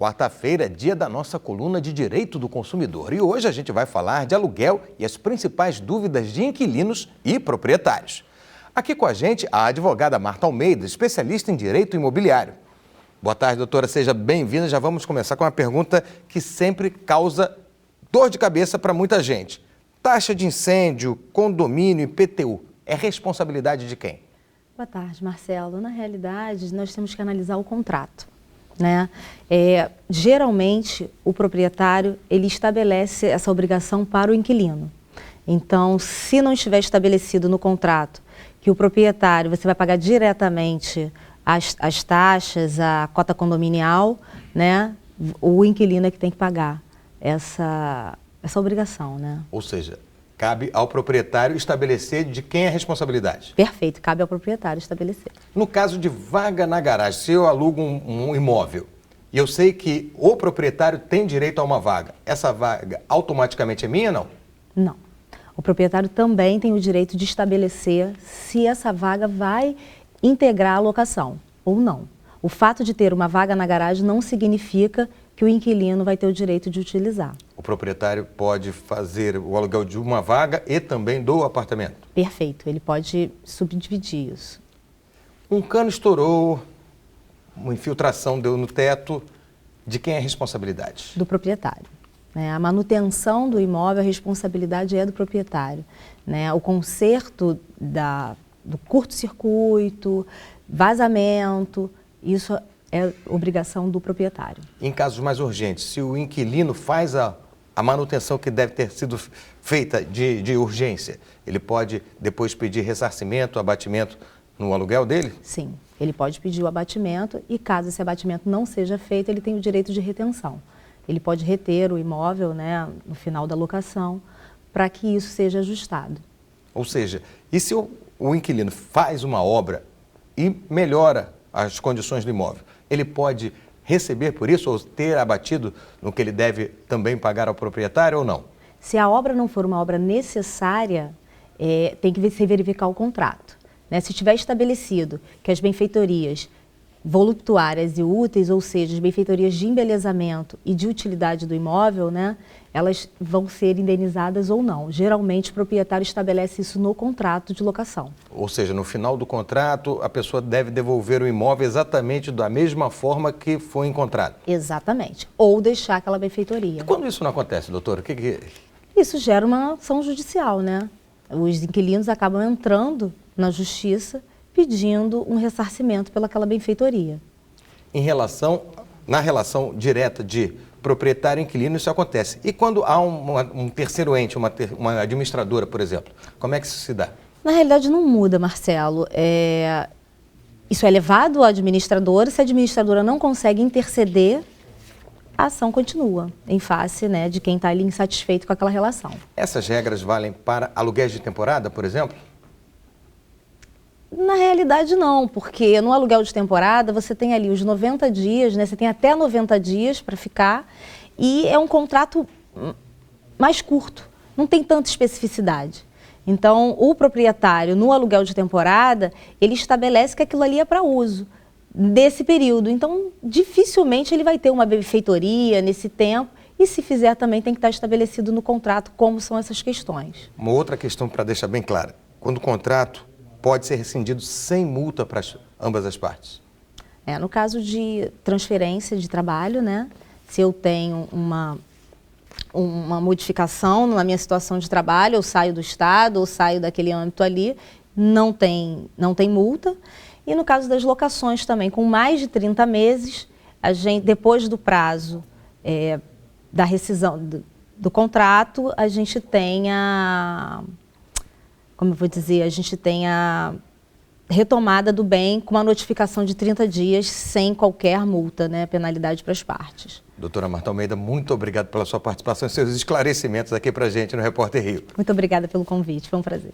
Quarta-feira é dia da nossa coluna de Direito do Consumidor e hoje a gente vai falar de aluguel e as principais dúvidas de inquilinos e proprietários. Aqui com a gente a advogada Marta Almeida, especialista em direito imobiliário. Boa tarde, doutora, seja bem-vinda. Já vamos começar com uma pergunta que sempre causa dor de cabeça para muita gente. Taxa de incêndio, condomínio, IPTU, é responsabilidade de quem? Boa tarde, Marcelo. Na realidade, nós temos que analisar o contrato, né? Geralmente, o proprietário, ele estabelece essa obrigação para o inquilino. Então, se não estiver estabelecido no contrato que o proprietário, você vai pagar diretamente as taxas, a cota condominial, né? O inquilino é que tem que pagar essa obrigação, né? Ou seja, cabe ao proprietário estabelecer de quem é a responsabilidade. Perfeito, cabe ao proprietário estabelecer. No caso de vaga na garagem, se eu alugo um imóvel e eu sei que o proprietário tem direito a uma vaga, essa vaga automaticamente é minha ou não? Não. O proprietário também tem o direito de estabelecer se essa vaga vai integrar a locação ou não. O fato de ter uma vaga na garagem não significa que o inquilino vai ter o direito de utilizar. O proprietário pode fazer o aluguel de uma vaga e também do apartamento? Perfeito, ele pode subdividir isso. Um cano estourou, uma infiltração deu no teto, de quem é a responsabilidade? Do proprietário. A manutenção do imóvel, a responsabilidade é do proprietário. O conserto do curto-circuito, vazamento, isso é obrigação do proprietário. Em casos mais urgentes, se o inquilino faz a manutenção que deve ter sido feita de urgência, ele pode depois pedir ressarcimento, abatimento no aluguel dele? Sim, ele pode pedir o abatimento e caso esse abatimento não seja feito, ele tem o direito de retenção. Ele pode reter o imóvel, no final da locação, para que isso seja ajustado. Ou seja, e se o inquilino faz uma obra e melhora as condições do imóvel, ele pode receber por isso ou ter abatido no que ele deve também pagar ao proprietário ou não? Se a obra não for uma obra necessária, tem que se verificar o contrato. Se tiver estabelecido que as benfeitorias voluptuárias e úteis, ou seja, as benfeitorias de embelezamento e de utilidade do imóvel, elas vão ser indenizadas ou não. Geralmente, o proprietário estabelece isso no contrato de locação. Ou seja, no final do contrato, a pessoa deve devolver o imóvel exatamente da mesma forma que foi encontrado? Exatamente. Ou deixar aquela benfeitoria. E quando isso não acontece, doutor, o que... Isso gera uma ação judicial, Os inquilinos acabam entrando na justiça pedindo um ressarcimento pelaquela benfeitoria. Na relação direta de proprietário e inquilino, isso acontece. E quando há um terceiro ente, uma administradora, por exemplo, como é que isso se dá? Na realidade não muda, Marcelo. Isso é levado à administradora, se a administradora não consegue interceder, a ação continua em face de quem está ali insatisfeito com aquela relação. Essas regras valem para aluguéis de temporada, por exemplo? Na realidade não, porque no aluguel de temporada você tem ali os 90 dias, você tem até 90 dias para ficar e é um contrato mais curto, não tem tanta especificidade. Então o proprietário no aluguel de temporada, ele estabelece que aquilo ali é para uso desse período, então dificilmente ele vai ter uma benfeitoria nesse tempo e se fizer também tem que estar estabelecido no contrato como são essas questões. Uma outra questão para deixar bem clara, quando o contrato pode ser rescindido sem multa para ambas as partes? No caso de transferência de trabalho, se eu tenho uma modificação na minha situação de trabalho, eu saio do estado, ou saio daquele âmbito ali, não tem multa. E no caso das locações também, com mais de 30 meses, depois do prazo da rescisão do contrato, a gente tem a retomada do bem com uma notificação de 30 dias sem qualquer multa, penalidade para as partes. Doutora Marta Almeida, muito obrigado pela sua participação e seus esclarecimentos aqui para a gente no Repórter Rio. Muito obrigada pelo convite, foi um prazer.